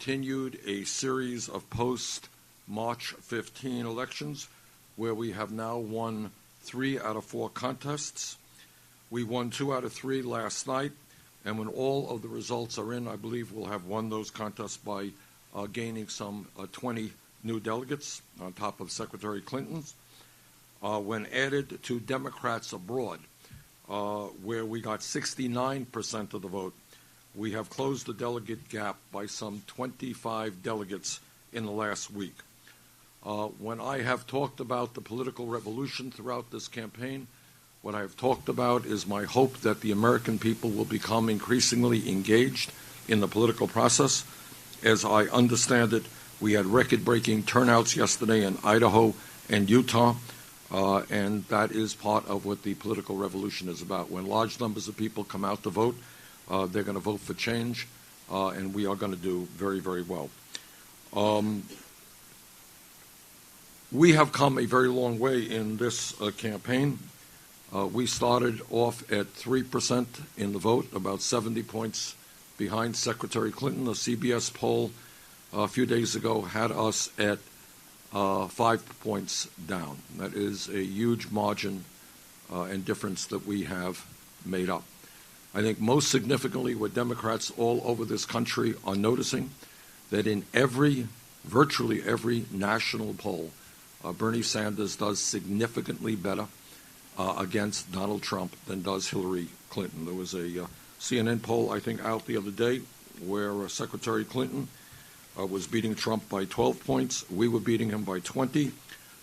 continued a series of post-March 15 elections where we have now won 3 out of 4 contests. We won 2 out of 3 last night, and when all of the results are in, I believe we'll have won those contests by gaining some 20 new delegates on top of Secretary Clinton's. When added to Democrats abroad, where we got 69% of the vote, we have closed the delegate gap by some 25 delegates in the last week. When I have talked about the political revolution throughout this campaign, what I have talked about is my hope that the American people will become increasingly engaged in the political process. As I understand it, we had record-breaking turnouts yesterday in Idaho and Utah, and that is part of what the political revolution is about. When large numbers of people come out to vote, they're going to vote for change, and we are going to do very, very well. We have come a very long way in this campaign. We started off at 3% in the vote, about 70 points behind Secretary Clinton. A CBS poll a few days ago had us at 5 points down. That is a huge margin and difference that we have made up. I think most significantly, what Democrats all over this country are noticing, that in virtually every national poll, Bernie Sanders does significantly better against Donald Trump than does Hillary Clinton. There was a CNN poll, I think, out the other day where Secretary Clinton was beating Trump by 12 points. We were beating him by 20.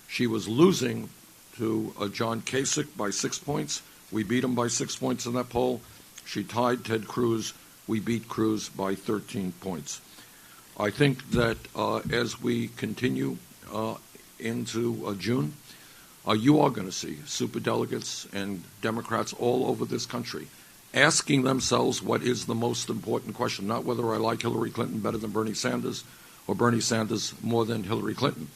She was losing to John Kasich by 6 points. We beat him by 6 points in that poll. She tied Ted Cruz. We beat Cruz by 13 points. I think that as we continue into June, you are going to see superdelegates and Democrats all over this country asking themselves what is the most important question, not whether I like Hillary Clinton better than Bernie Sanders or Bernie Sanders more than Hillary Clinton.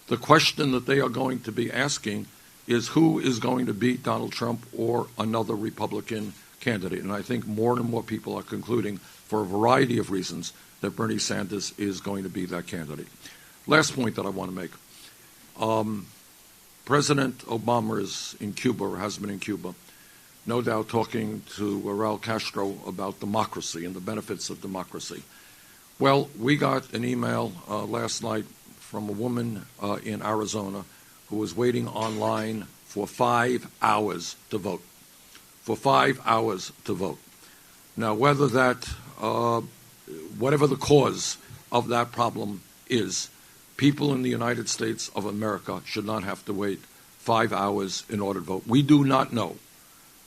The question that they are going to be asking is who is going to beat Donald Trump or another Republican candidate. And I think more and more people are concluding, for a variety of reasons, that Bernie Sanders is going to be that candidate. Last point that I want to make. President Obama is in Cuba, or has been in Cuba, no doubt talking to Raul Castro about democracy and the benefits of democracy. Well, we got an email last night from a woman in Arizona who was waiting online for 5 hours to vote. For 5 hours to vote. Now, whether that, whatever the cause of that problem is, people in the United States of America should not have to wait 5 hours in order to vote. We do not know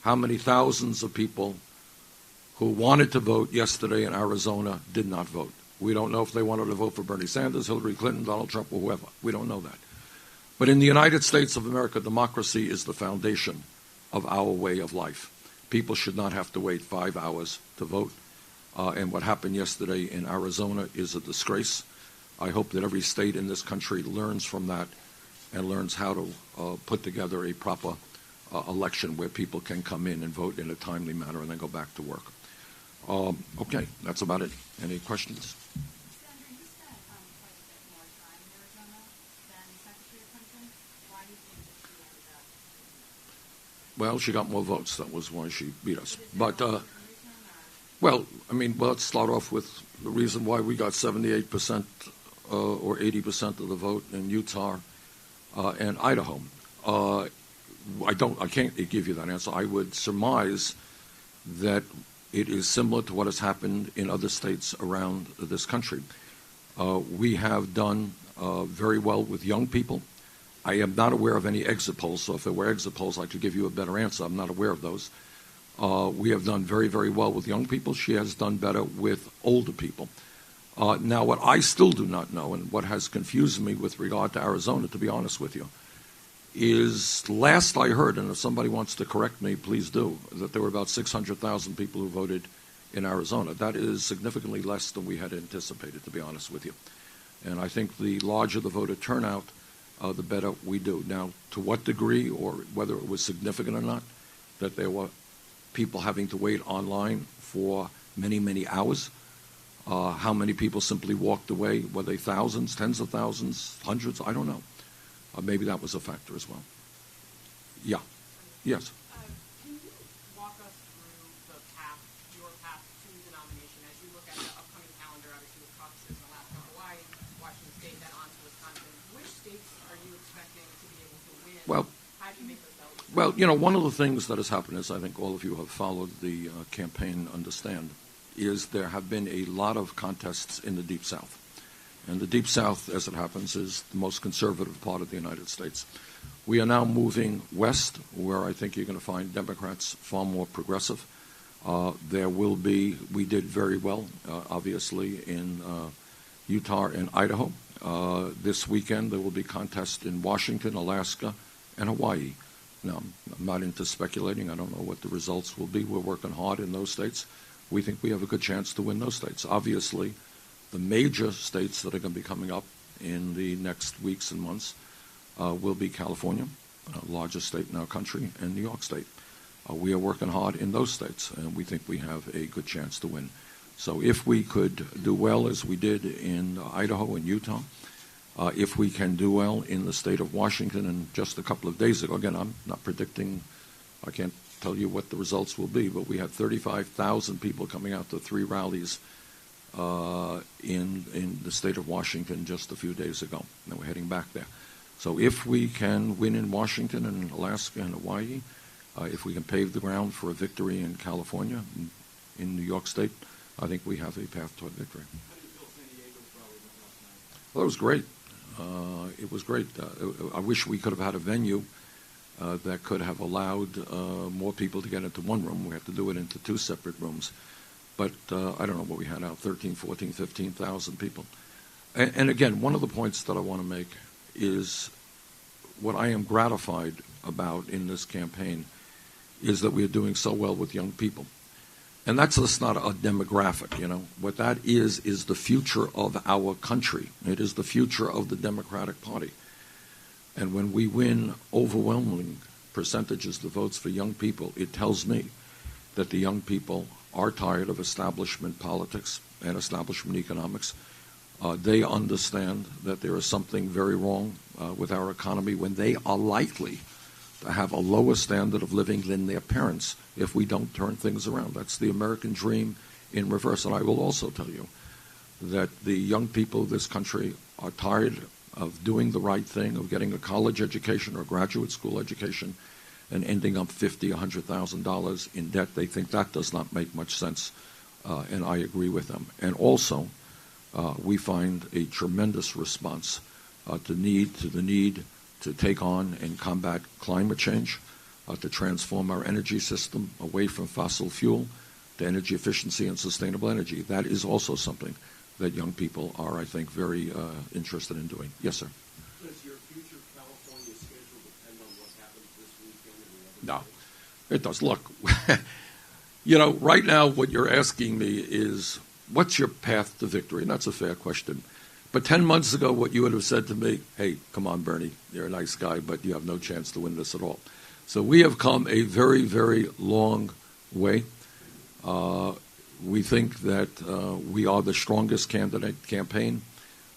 how many thousands of people who wanted to vote yesterday in Arizona did not vote. We don't know if they wanted to vote for Bernie Sanders, Hillary Clinton, Donald Trump, or whoever. We don't know that. But in the United States of America, democracy is the foundation of our way of life. People should not have to wait 5 hours to vote. And what happened yesterday in Arizona is a disgrace. I hope that every state in this country learns from that and learns how to put together a proper election where people can come in and vote in a timely manner and then go back to work. Okay, that's about it. Any questions? Senator, you spent quite a bit more time in Arizona than Secretary Clinton. Why do you think that she ended up? Well, she got more votes. That was why she beat us. But, well, I mean, let's start off with the reason why we got 78% or 80% of the vote in Utah and Idaho. I can't give you that answer. I would surmise that it is similar to what has happened in other states around this country. We have done very well with young people. I am not aware of any exit polls, so if there were exit polls, I could give you a better answer. I'm not aware of those. We have done very, very well with young people. She has done better with older people. Now, what I still do not know, and what has confused me with regard to Arizona, to be honest with you, is last I heard, and if somebody wants to correct me, please do, that there were about 600,000 people who voted in Arizona. That is significantly less than we had anticipated, to be honest with you. And I think the larger the voter turnout, the better we do. Now, to what degree or whether it was significant or not, that there were people having to wait online for many, many hours, How many people simply walked away? Were they thousands, tens of thousands, hundreds? I don't know. Maybe that was a factor as well. Yeah. Yes. Can you walk us through your path to the nomination as you look at the upcoming calendar, obviously with caucuses in Alaska, Hawaii, Washington State, then on to Wisconsin? Which states are you expecting to be able to win? Well, how do you make those ballots? well, one of the things that has happened is, I think all of you have followed the campaign, understand, is there have been a lot of contests in the Deep South. And the Deep South, as it happens, is the most conservative part of the United States. We are now moving west, where I think you're going to find Democrats far more progressive. We did very well, obviously, in Utah and Idaho. This weekend, there will be contests in Washington, Alaska, and Hawaii. Now, I'm not into speculating. I don't know what the results will be. We're working hard in those states. We think we have a good chance to win those states. Obviously, the major states that are going to be coming up in the next weeks and months will be California, largest state in our country, and New York State. We are working hard in those states, and we think we have a good chance to win. So if we could do well as we did in Idaho and Utah, if we can do well in the state of Washington, and just a couple of days ago, again, I'm not predicting, I can't tell you what the results will be, but we had 35,000 people coming out to 3 rallies in the state of Washington just a few days ago, and we're heading back there. So if we can win in Washington and Alaska and Hawaii, if we can pave the ground for a victory in California, in New York State, I think we have a path toward victory. How do you feel San Diego's rally went last night? Well, it was great. It was great. I wish we could have had a venue that could have allowed more people to get into one room. We had to do it into 2 separate rooms. But I don't know what we had out, 13, 14, 15,000 people. And again, one of the points that I want to make is what I am gratified about in this campaign is that we are doing so well with young people. And that's just not a demographic, What that is the future of our country. It is the future of the Democratic Party. And when we win overwhelming percentages of the votes for young people, it tells me that the young people are tired of establishment politics and establishment economics. They understand that there is something very wrong with our economy when they are likely to have a lower standard of living than their parents if we don't turn things around. That's the American dream in reverse. And I will also tell you that the young people of this country are tired of doing the right thing, of getting a college education or graduate school education and ending up $50,000, $100,000 in debt. They think that does not make much sense, and I agree with them. And also, we find a tremendous response to the need to take on and combat climate change, to transform our energy system away from fossil fuel to energy efficiency and sustainable energy. That is also something that young people are, I think, very interested in doing. Yes, sir. Does your future California schedule depend on what happens this weekend and the other No, it does. Look, right now what you're asking me is, what's your path to victory? And that's a fair question. But 10 months ago, what you would have said to me, hey, come on, Bernie, you're a nice guy, but you have no chance to win this at all. So we have come a very, very long way. We think that we are the strongest campaign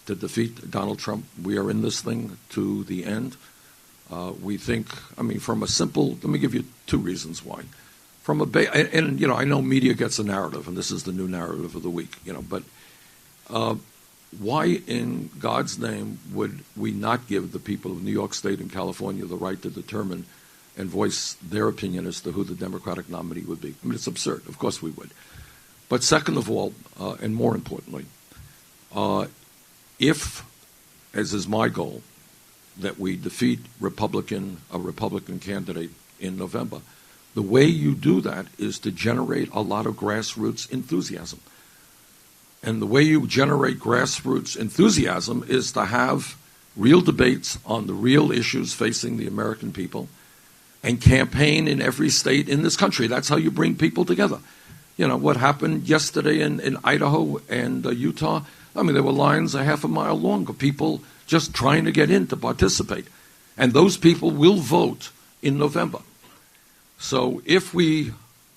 to defeat Donald Trump. We are in this thing to the end. We think, from a simple, let me give you 2 reasons why. I know media gets a narrative, and this is the new narrative of the week, but why in God's name would we not give the people of New York State and California the right to determine and voice their opinion as to who the Democratic nominee would be? It's absurd. Of course we would. But second of all, and more importantly, if, as is my goal, that we defeat a Republican candidate in November, the way you do that is to generate a lot of grassroots enthusiasm. And the way you generate grassroots enthusiasm is to have real debates on the real issues facing the American people and campaign in every state in this country. That's how you bring people together. What happened yesterday in Idaho and Utah, there were lines a half a mile long of people just trying to get in to participate. And those people will vote in November. So if we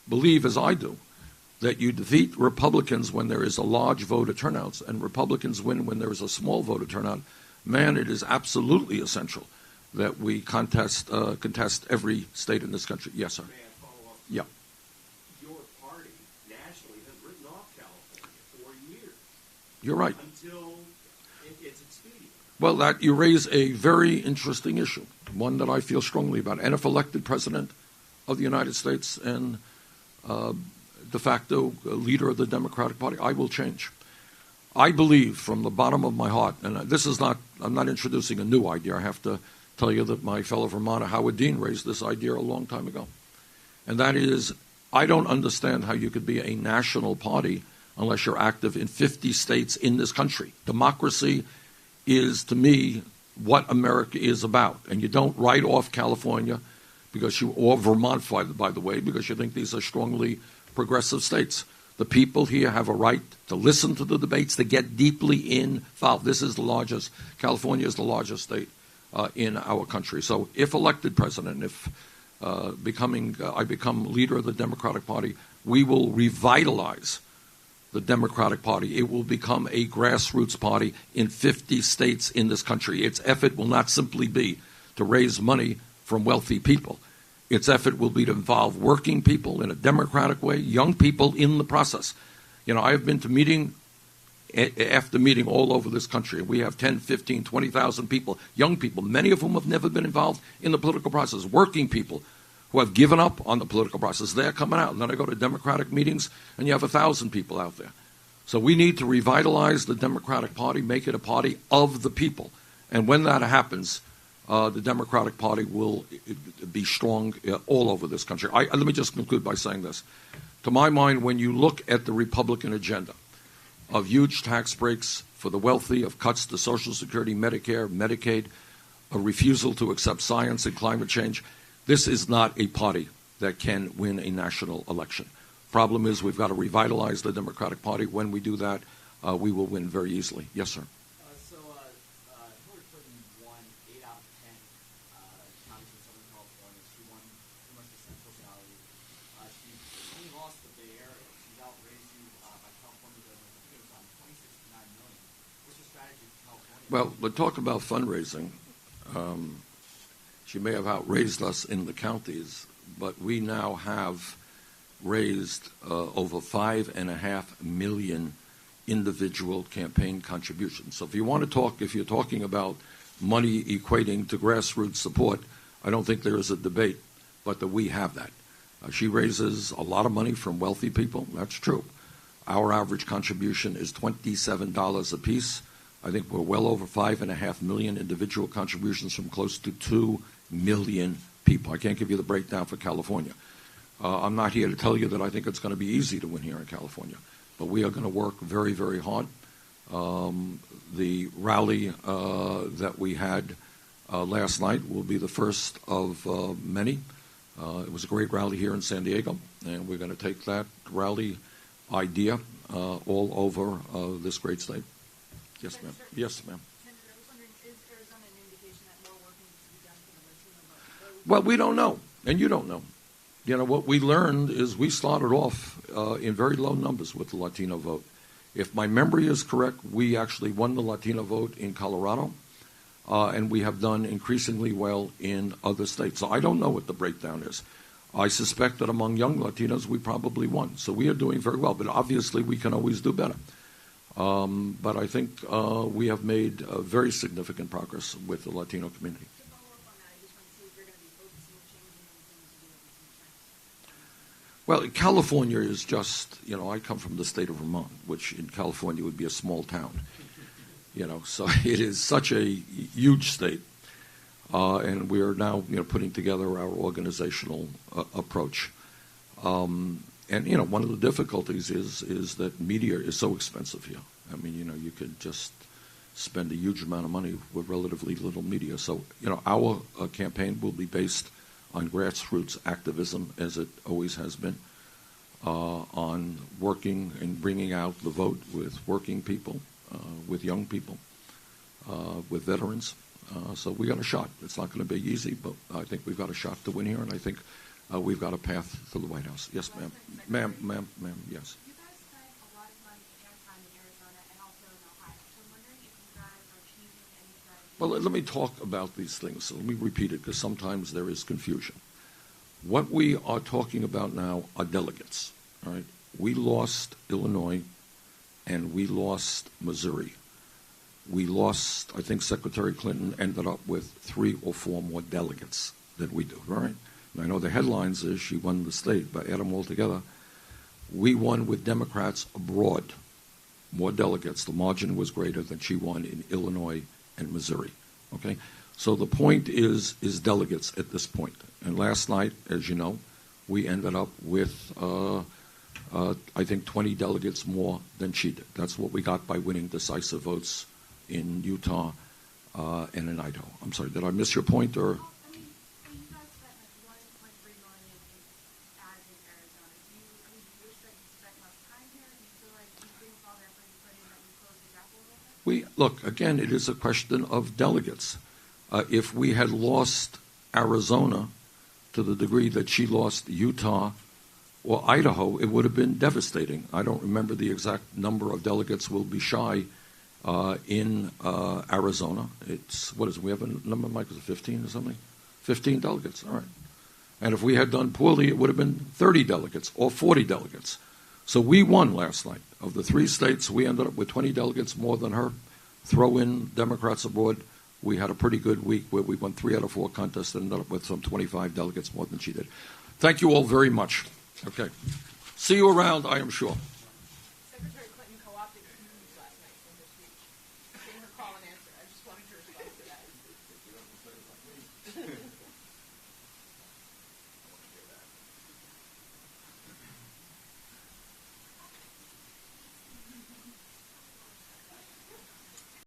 believe, as I do, that you defeat Republicans when there is a large voter turnout, and Republicans win when there is a small voter turnout, man, it is absolutely essential that we contest every state in this country. Yes, sir. May I follow up? Yeah. Your party nationally has written off California for years. You're right. Until it's expedient. Well, that you raise a very interesting issue, one that I feel strongly about. And if elected president of the United States and de facto leader of the Democratic Party, I will change. I believe from the bottom of my heart, and I'm not introducing a new idea. I have to tell you that my fellow Vermonter, Howard Dean, raised this idea a long time ago. And that is, I don't understand how you could be a national party unless you're active in 50 states in this country. Democracy is, to me, what America is about. And you don't write off California or Vermont, by the way, because you think these are strongly progressive states. The people here have a right to listen to the debates, to get deeply involved. California is the largest state in our country. So if elected president, if I become leader of the Democratic Party, we will revitalize the Democratic Party. It will become a grassroots party in 50 states in this country. Its effort will not simply be to raise money from wealthy people. Its effort will be to involve working people in a democratic way, young people in the process. You know, I have been to meeting after meeting all over this country. We have 10, 15, 20,000 people, young people, many of whom have never been involved in the political process, working people who have given up on the political process. They're coming out. And then I go to Democratic meetings, and you have 1,000 people out there. So we need to revitalize the Democratic Party, make it a party of the people. And when that happens, the Democratic Party will be strong all over this country. Let me just conclude by saying this. To my mind, when you look at the Republican agenda of huge tax breaks for the wealthy, of cuts to Social Security, Medicare, Medicaid, a refusal to accept science and climate change, this is not a party that can win a national election. Problem is, we've got to revitalize the Democratic Party. When we do that, we will win very easily. Yes, sir. Hillary Clinton won 8 out of 10 counties in Southern California. She won pretty much the Central Valley. She only lost the Bay Area. She's outraised you by California government. I think it was on $26 to $9 million. What's your strategy for California? Well, let's talk about fundraising. She may have outraised us in the counties, but we now have raised over $5.5 million individual campaign contributions. So if you're talking about money equating to grassroots support, I don't think there is a debate, but that we have that. She raises a lot of money from wealthy people. That's true. Our average contribution is $27 apiece. I think we're well over 5.5 million individual contributions from close to 2 million people. I can't give you the breakdown for California. I'm not here to tell you that I think it's going to be easy to win here in California, but we are going to work very, very hard. The rally that we had last night will be the first of many. It was a great rally here in San Diego, and we're going to take that rally idea all over this great state. Yes, ma'am. Yes, ma'am. Senator, I was wondering, is Arizona an indication that more work needs to be done for the Latino vote? Well, we don't know, and you don't know. You know, what we learned is we started off in very low numbers with the Latino vote. If my memory is correct, we actually won the Latino vote in Colorado, and we have done increasingly well in other states. So I don't know what the breakdown is. I suspect that among young Latinos, we probably won. So we are doing very well, but obviously we can always do better. But I think we have made very significant progress with the Latino community. To follow up on that, I just want to see if you're going to be focusing or changing anything to do with these tax. Well, California is just, I come from the state of Vermont, which in California would be a small town. So it is such a huge state. And we are now, putting together our organizational approach. And, one of the difficulties is that media is so expensive here. I mean, you could just spend a huge amount of money with relatively little media. So, our campaign will be based on grassroots activism, as it always has been, on working and bringing out the vote with working people, with young people, with veterans. So we got a shot. It's not going to be easy, but I think we've got a shot to win here, and I think we've got a path to the White House. Yes, ma'am. Ma'am, yes. You guys spent a lot of money and time in Arizona and also in Ohio. So I'm wondering if you guys are changing any strategy. Well, let me talk about these things. So let me repeat it because sometimes there is confusion. What we are talking about now are delegates. All right? We lost Illinois and we lost Missouri. We lost, I think Secretary Clinton ended up with 3 or 4 more delegates than we do, right? And I know the headlines is she won the state, but add them all together. We won with Democrats abroad, more delegates. The margin was greater than she won in Illinois and Missouri, okay? So the point is delegates at this point. And last night, as you know, we ended up with, I think, 20 delegates more than she did. That's what we got by winning decisive votes in Utah and in Idaho. I'm sorry, did I miss your point? Or? I mean, you guys spent like $1.3 million in ads in Arizona. Do you wish that you spent less time here? Do you feel like you think all the effort you put in that you closed the gap a little bit? Look, again, it is a question of delegates. If we had lost Arizona to the degree that she lost Utah or Idaho, it would have been devastating. I don't remember the exact number of delegates. We'll be shy in Arizona. It's, what is it? We have a number, Mike, is it 15 or something? 15 delegates, all right. And if we had done poorly, it would have been 30 delegates or 40 delegates. So we won last night. Of the 3 states, we ended up with 20 delegates more than her. Throw in Democrats abroad. We had a pretty good week where we won 3 out of 4 contests and ended up with some 25 delegates more than she did. Thank you all very much. Okay. See you around, I am sure.